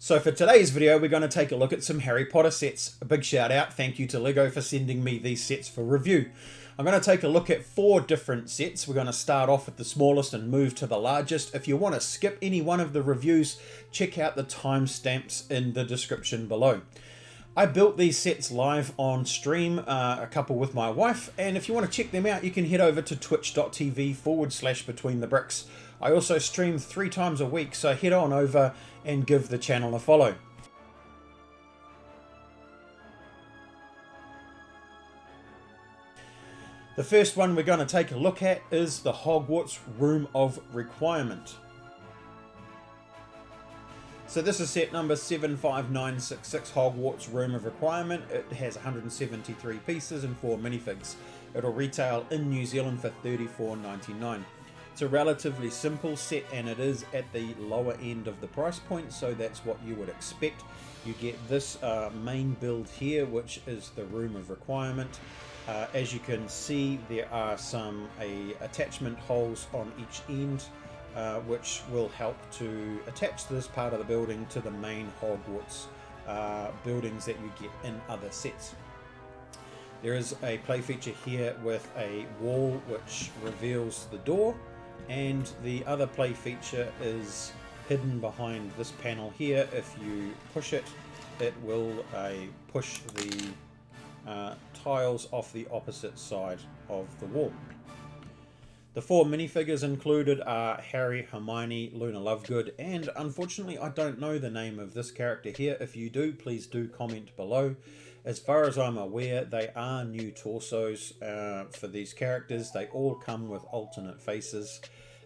So for today's video, we're going to take a look at some Harry Potter sets. A big shout out, thank you to Lego for sending me these sets for review. I'm going to take a look at 4 different sets. We're going to start off with the smallest and move to the largest. If you want to skip any one of the reviews, check out the timestamps in the description below. I built these sets live on stream, a couple with my wife, and if you want to check them out, you can head over to twitch.tv/betweenthebricks. I also stream 3 times a week, so head on over and give the channel a follow. The first one we're going to take a look at is the Hogwarts Room of Requirement. So this is set number 75966, Hogwarts Room of Requirement. It has 173 pieces and 4 minifigs. It'll retail in New Zealand for $34.99. It's a relatively simple set and it is at the lower end of the price point, so that's what you would expect. You get this main build here, which is the Room of Requirement. As you can see, there are some attachment holes on each end, which will help to attach this part of the building to the main Hogwarts buildings that you get in other sets. There is a play feature here with a wall which reveals the door, and the other play feature is hidden behind this panel here. If you push it, it will push the tiles off the opposite side of the wall. The 4 minifigures included are Harry, Hermione, Luna Lovegood, and unfortunately I don't know the name of this character here. If you do, please do comment below. As far as I'm aware, they are new torsos for these characters. They all come with alternate faces.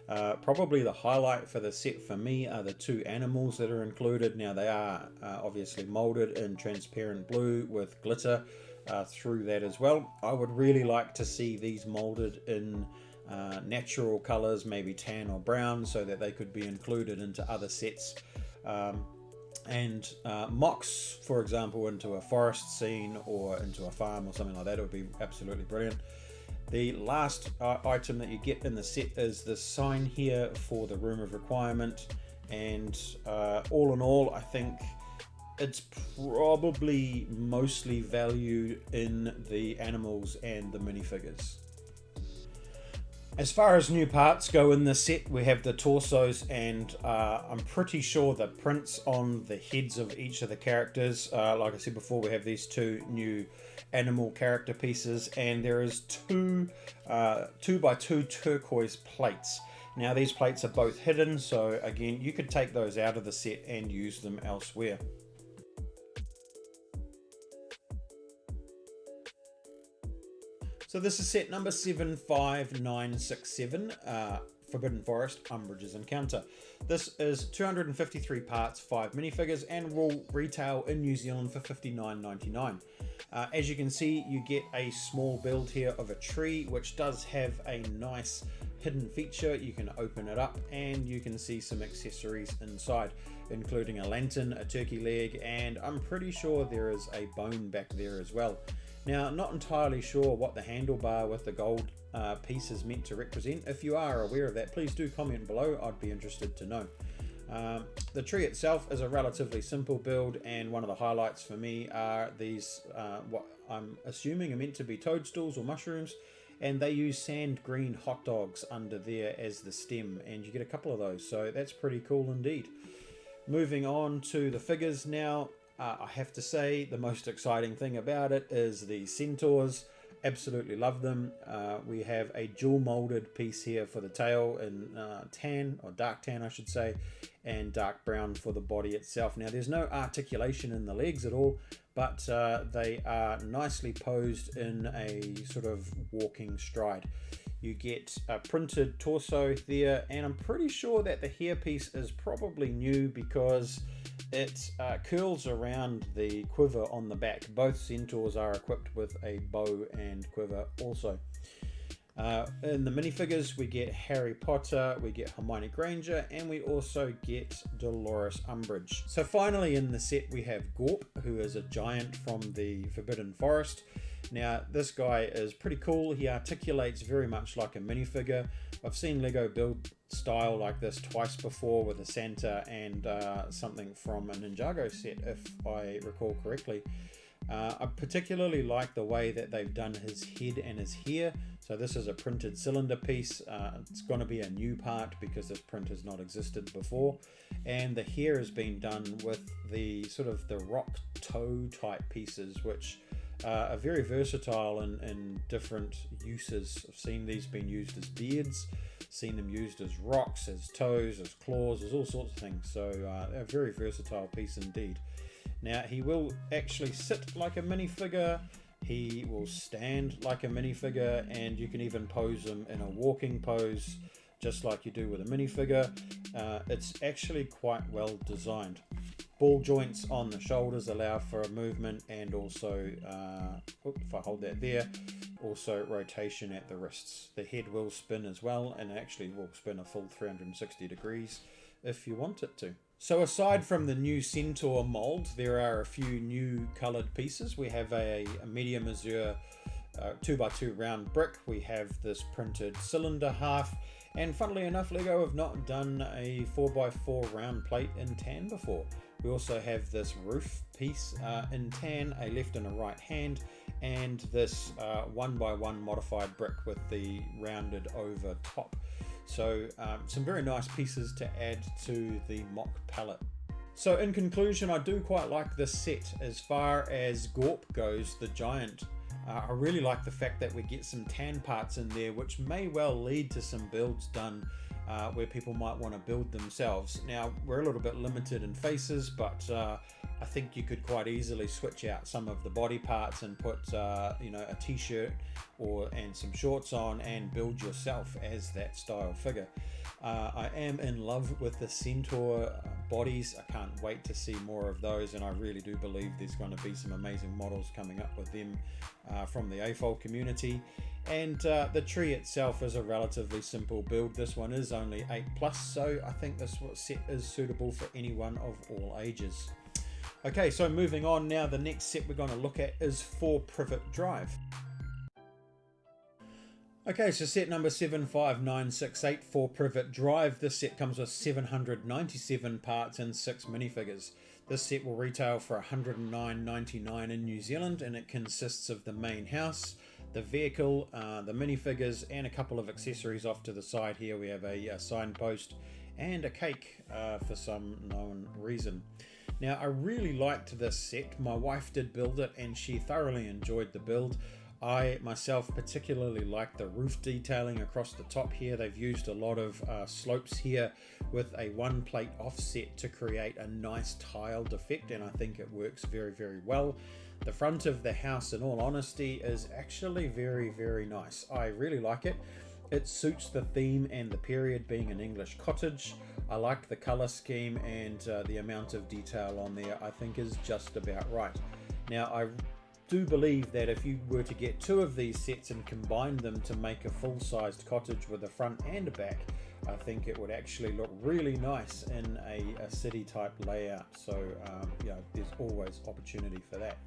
Probably the highlight for the set for me are the 2 animals that are included. Now they are obviously molded in transparent blue with glitter through that as well. I would really like to see these molded in natural colors, maybe tan or brown, so that they could be included into other sets. And mocks, for example, into a forest scene or into a farm or something like that. It would be absolutely brilliant. The last item that you get in the set is this sign here for the Room of Requirement, and all in all I think it's probably mostly valued in the animals and the minifigures. As far as new parts go in this set, we have the torsos, and I'm pretty sure the prints on the heads of each of the characters. Like I said before, we have these 2 new animal character pieces, and there is 2 2x2 turquoise plates. Now these plates are both hidden, so again you could take those out of the set and use them elsewhere. So this is set number 75967, Forbidden Forest, Umbridge's Encounter. This is 253 parts, 5 minifigures, and will retail in New Zealand for $59.99. As you can see, you get a small build here of a tree, which does have a nice hidden feature. You can open it up and you can see some accessories inside, including a lantern, a turkey leg, and I'm pretty sure there is a bone back there as well. Now, not entirely sure what the handlebar with the gold piece is meant to represent. If you are aware of that, please do comment below. I'd be interested to know. The tree itself is a relatively simple build, and one of the highlights for me are these, what I'm assuming are meant to be toadstools or mushrooms, and they use sand green hot dogs under there as the stem, and you get a couple of those, so that's pretty cool indeed. Moving on to the figures now. I have to say the most exciting thing about it is the centaurs. Absolutely love them. We have a dual molded piece here for the tail in tan, or dark tan I should say, and dark brown for the body itself. Now there's no articulation in the legs at all, but they are nicely posed in a sort of walking stride. You get a printed torso there, and I'm pretty sure that the hairpiece is probably new because it curls around the quiver on the back. Both centaurs are equipped with a bow and quiver also. In the minifigures, we get Harry Potter, we get Hermione Granger, and we also get Dolores Umbridge. So finally in the set we have Gorp, who is a giant from the Forbidden Forest. Now this guy is pretty cool. He articulates very much like a minifigure. I've seen Lego build style like this twice before with a Santa and something from a Ninjago set, if I recall correctly. I particularly like the way that they've done his head and his hair. So this is a printed cylinder piece. It's going to be a new part because this print has not existed before. And the hair has been done with the sort of the rock toe type pieces, which are very versatile in different uses. I've seen these being used as beards, seen them used as rocks, as toes, as claws, as all sorts of things. So a very versatile piece indeed. Now he will actually sit like a minifigure, he will stand like a minifigure, and you can even pose him in a walking pose just like you do with a minifigure. It's actually quite well designed. Ball joints on the shoulders allow for a movement, and also, if I hold that there, also rotation at the wrists. The head will spin as well, and actually will spin a full 360 degrees if you want it to. So aside from the new Centaur mold, there are a few new coloured pieces. We have a medium azure 2x2 round brick. We have this printed cylinder half, and funnily enough, LEGO have not done a 4x4 round plate in tan before. We also have this roof piece in tan, a left and a right hand, and this 1x1 modified brick with the rounded over top. So some very nice pieces to add to the mock palette. So in conclusion, I do quite like this set. As far as Gorp goes, the giant, I really like the fact that we get some tan parts in there, which may well lead to some builds done where people might want to build themselves. Now, we're a little bit limited in faces, but I think you could quite easily switch out some of the body parts and put you know, a t-shirt and some shorts on and build yourself as that style figure. I am in love with the Centaur bodies. I can't wait to see more of those, and I really do believe there's going to be some amazing models coming up with them from the AFOL community. And the tree itself is a relatively simple build. This one is only 8+, so I think this set is suitable for anyone of all ages. Okay, so moving on now, the next set we're going to look at is for Privet Drive. Okay, so set number 75968 for Privet Drive. This set comes with 797 parts and 6 minifigures. This set will retail for $109.99 in New Zealand, and it consists of the main house, the vehicle, the minifigures, and a couple of accessories off to the side here. We have a signpost and a cake for some known reason. Now, I really liked this set. My wife did build it, and she thoroughly enjoyed the build. I myself particularly like the roof detailing across the top here. They've used a lot of slopes here with a one plate offset to create a nice tiled effect, and I think it works very, very well. The front of the house, in all honesty, is actually very, very nice. I really like it. It suits the theme and the period, being an English cottage. I like the color scheme, and the amount of detail on there I think is just about right. Now, I do believe that if you were to get 2 of these sets and combine them to make a full-sized cottage with a front and a back, I think it would actually look really nice in a city type layout. So you know, there's always opportunity for that.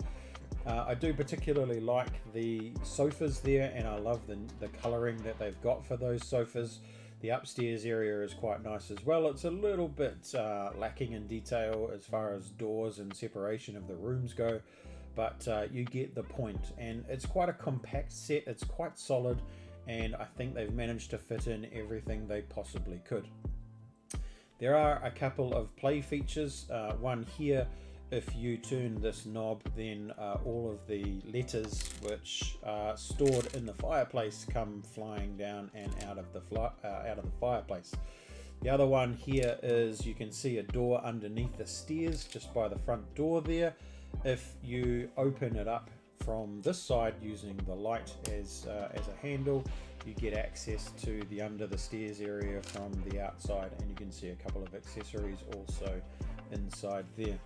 I do particularly like the sofas there, and I love the colouring that they've got for those sofas. The upstairs area is quite nice as well. It's a little bit lacking in detail as far as doors and separation of the rooms go, but you get the point. And it's quite a compact set, it's quite solid, and I think they've managed to fit in everything they possibly could. There are a couple of play features. One here, if you turn this knob, then all of the letters which are stored in the fireplace come flying down and out of the fireplace. The other one here is, you can see a door underneath the stairs just by the front door there. If you open it up from this side using the light as a handle, you get access to the under the stairs area from the outside, and you can see a couple of accessories also inside there.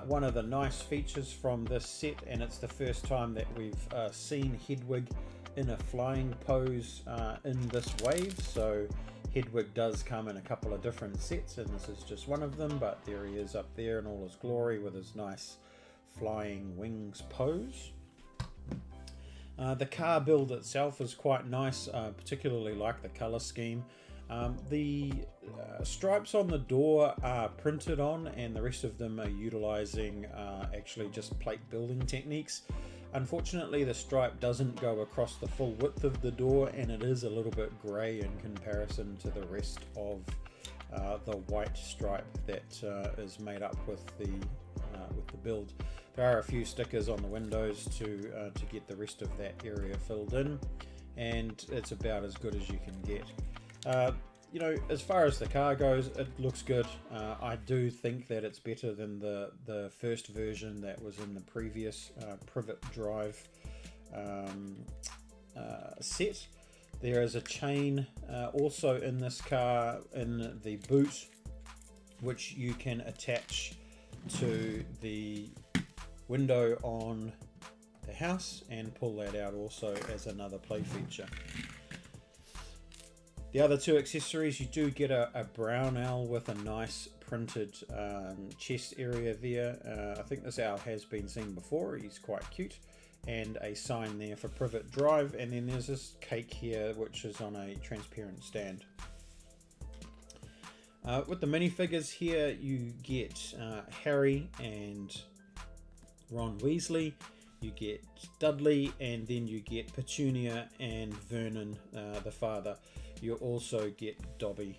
One of the nice features from this set, and it's the first time that we've seen Hedwig in a flying pose in this wave. So Hedwig does come in a couple of different sets, and this is just one of them, but there he is up there in all his glory with his nice flying wings pose. The car build itself is quite nice, particularly like the color scheme. The stripes on the door are printed on, and the rest of them are utilizing actually just plate building techniques. Unfortunately, the stripe doesn't go across the full width of the door, and it is a little bit grey in comparison to the rest of the white stripe that is made up with the build. There are a few stickers on the windows to get the rest of that area filled in, and it's about as good as you can get. You know, as far as the car goes, it looks good. I do think that it's better than the first version that was in the previous Privet Drive set. There is a chain also in this car in the boot, which you can attach to the window on the house and pull that out also as another play feature. The other two accessories, you do get a brown owl with a nice printed chest area there. I think this owl has been seen before, he's quite cute. And a sign there for Privet Drive, and then there's this cake here which is on a transparent stand. With the minifigures here, you get Harry and Ron Weasley, you get Dudley, and then you get Petunia and Vernon, the father. You also get Dobby.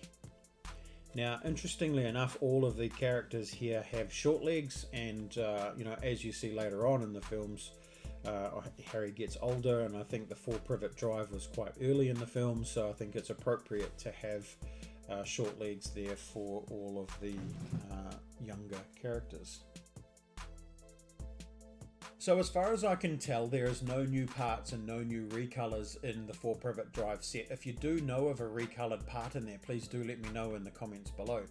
Now, interestingly enough, all of the characters here have short legs, and you know, as you see later on in the films, Harry gets older, and I think the 4 Privet Drive was quite early in the film, so I think it's appropriate to have short legs there for all of the younger characters. So as far as I can tell, there is no new parts and no new recolors in the 4 Privet Drive set. If you do know of a recolored part in there, please do let me know in the comments below.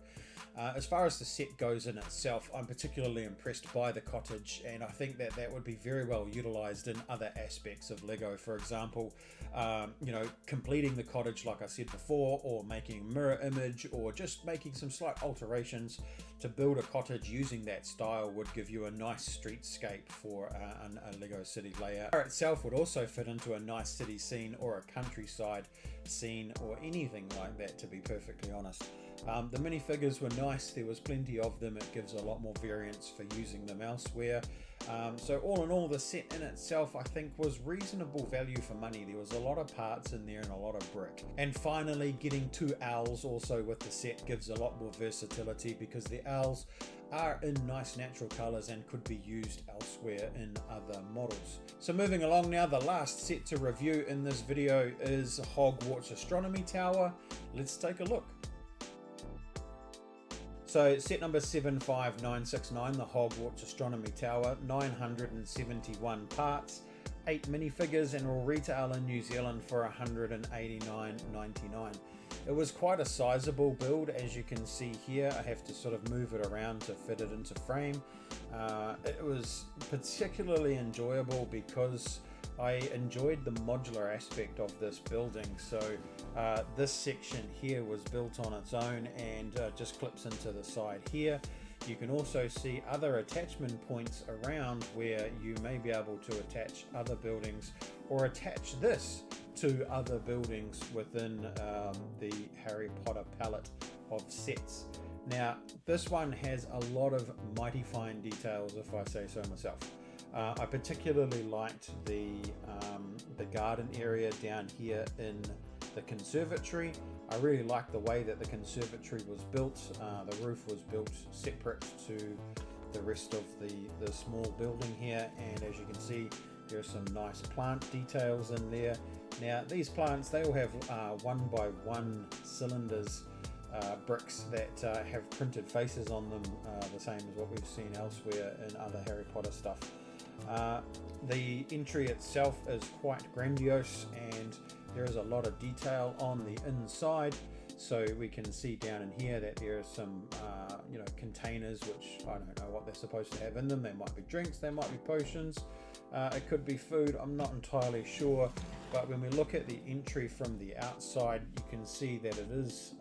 As far as the set goes in itself, I'm particularly impressed by the cottage, and I think that that would be very well utilized in other aspects of Lego. For example, you know, completing the cottage like I said before, or making a mirror image, or just making some slight alterations to build a cottage using that style would give you a nice streetscape for a Lego city layout. The car itself would also fit into a nice city scene or a countryside scene or anything like that, to be perfectly honest. The minifigures were nice, there was plenty of them, it gives a lot more variance for using them elsewhere. So all in all, the set in itself I think was reasonable value for money. There was a lot of parts in there and a lot of brick. And finally, getting 2 owls also with the set gives a lot more versatility, because the owls are in nice natural colors and could be used elsewhere in other models. So moving along now, the last set to review in this video is Hogwarts Astronomy Tower. Let's take a look. So set number 75969, the Hogwarts Astronomy Tower, 971 parts, 8 minifigures, and will retail in New Zealand for $189.99. It was quite a sizable build, as you can see here. I have to sort of move it around to fit it into frame. It was particularly enjoyable because I enjoyed the modular aspect of this building. So this section here was built on its own and just clips into the side here. You can also see other attachment points around where you may be able to attach other buildings or attach this to other buildings within the Harry Potter palette of sets. Now this one has a lot of mighty fine details, if I say so myself. I particularly liked the garden area down here in the conservatory. I really liked the way that the conservatory was built. The roof was built separate to the rest of the small building here, and as you can see, there are some nice plant details in there. Now these plants, they all have 1x1 cylinders, bricks that have printed faces on them, the same as what we've seen elsewhere in other Harry Potter stuff. The entry itself is quite grandiose, and there is a lot of detail on the inside. So we can see down in here that there are some you know, containers, which I don't know what they're supposed to have in them. They might be drinks, they might be potions, it could be food, I'm not entirely sure. But when we look at the entry from the outside, you can see that it is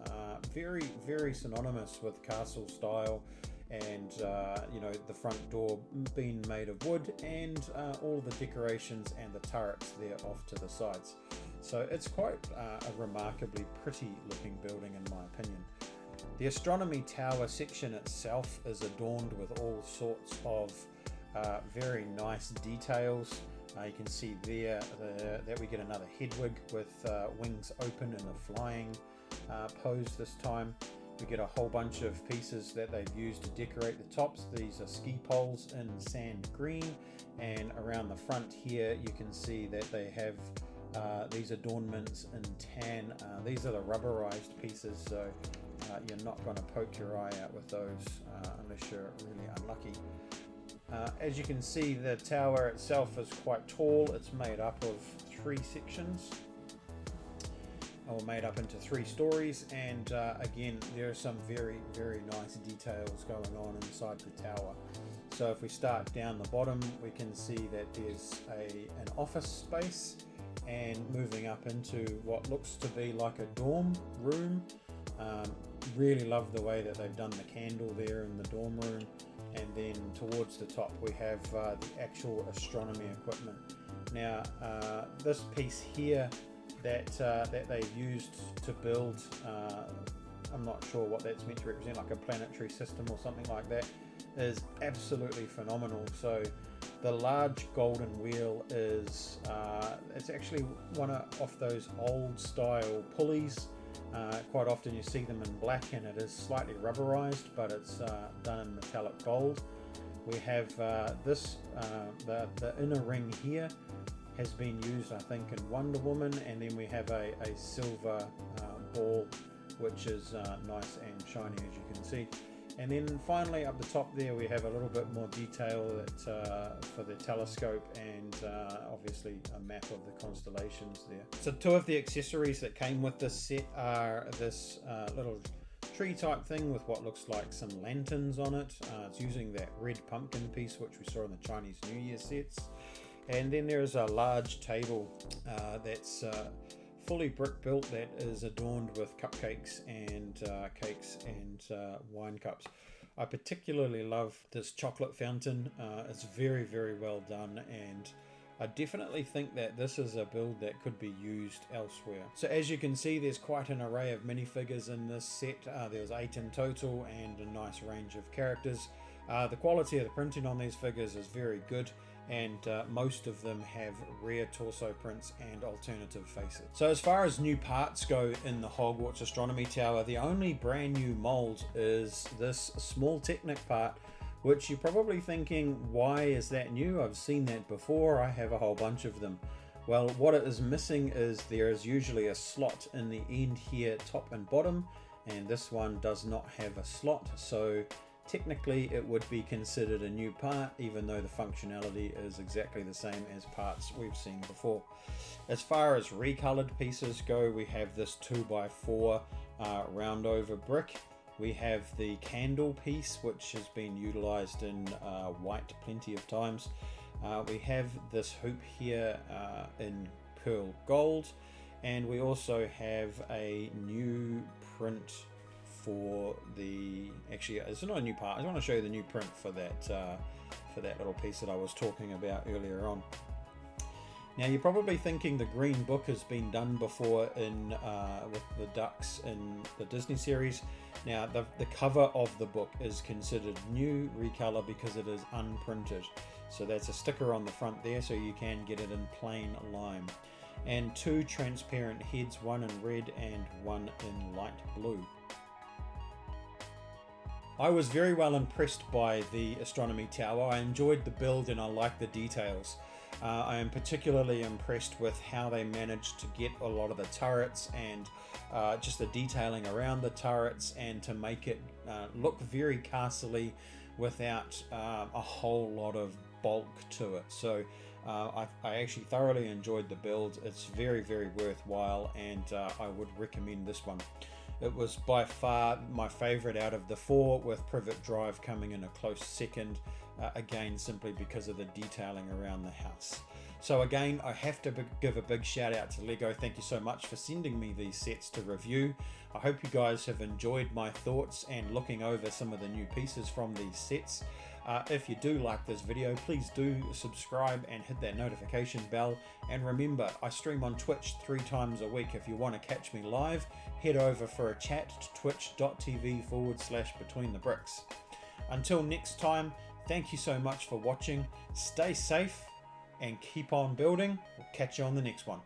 very, very synonymous with castle style. And you know, the front door being made of wood, and all the decorations and the turrets there off to the sides. So it's quite a remarkably pretty looking building in my opinion. The Astronomy Tower section itself is adorned with all sorts of very nice details. You can see there that we get another Hedwig with wings open in a flying pose this time. We get a whole bunch of pieces that they've used to decorate the tops. These are ski poles in sand green, and around the front here you can see that they have these adornments in tan. These are the rubberized pieces, so you're not going to poke your eye out with those unless you're really unlucky. As you can see, the tower itself is quite tall. It's made up of 3 sections, or made up into 3 stories, and again there are some very nice details going on inside the tower. So if we start down the bottom, we can see that there's an office space, and moving up into what looks to be like a dorm room. Really love the way that they've done the candle there in the dorm room, and then towards the top we have the actual astronomy equipment. Now this piece here that they've used to build, I'm not sure what that's meant to represent, like a planetary system or something like that, is absolutely phenomenal. So the large golden wheel is it's actually one of those old style pulleys. Quite often you see them in black, and it is slightly rubberized, but it's done in metallic gold. We have the inner ring here has been used, I think, in Wonder Woman, and then we have a silver ball, which is nice and shiny, as you can see. And then finally up the top there we have a little bit more detail that for the telescope, and obviously a map of the constellations there. So 2 of the accessories that came with this set are this little tree type thing with what looks like some lanterns on it. It's using that red pumpkin piece which we saw in the Chinese New Year sets. And then there's a large table that's fully brick built, that is adorned with cupcakes and cakes and wine cups. I particularly love this chocolate fountain. It's very well done, and I definitely think that this is a build that could be used elsewhere. So as you can see, there's quite an array of minifigures in this set. There's 8 in total, and a nice range of characters. The quality of the printing on these figures is very good, and most of them have rare torso prints and alternative faces. So as far as new parts go in the Hogwarts Astronomy Tower, the only brand new mold is this small Technic part, which you're probably thinking, why is that new? I've seen that before, I have a whole bunch of them. Well, what it is missing is there is usually a slot in the end here, top and bottom, and this one does not have a slot, so technically it would be considered a new part, even though the functionality is exactly the same as parts we've seen before. As far as recolored pieces go, we have this 2x4 round over brick. We have the candle piece, which has been utilized in white plenty of times. We have this hoop here in pearl gold, and we also have a new print for the, actually it's not a new part, I want to show you the new print for that little piece that I was talking about earlier on. Now you're probably thinking the green book has been done before in with the ducks in the Disney series. Now the cover of the book is considered new recolor because it is unprinted, so that's a sticker on the front there, so you can get it in plain lime, and 2 transparent heads, one in red and one in light blue. I was very well impressed by the Astronomy Tower. I enjoyed the build and I like the details. I am particularly impressed with how they managed to get a lot of the turrets and just the detailing around the turrets, and to make it look very castle-y without a whole lot of bulk to it. So I actually thoroughly enjoyed the build. It's very worthwhile, and I would recommend this one. It was by far my favourite out of the 4, with Privet Drive coming in a close second, again simply because of the detailing around the house. So again, I have to give a big shout out to LEGO. Thank you so much for sending me these sets to review. I hope you guys have enjoyed my thoughts and looking over some of the new pieces from these sets. If you do like this video, please do subscribe and hit that notification bell. And remember, I stream on Twitch 3 times a week. If you want to catch me live, head over for a chat to twitch.tv/betweenthebricks. Until next time, thank you so much for watching. Stay safe and keep on building. We'll catch you on the next one.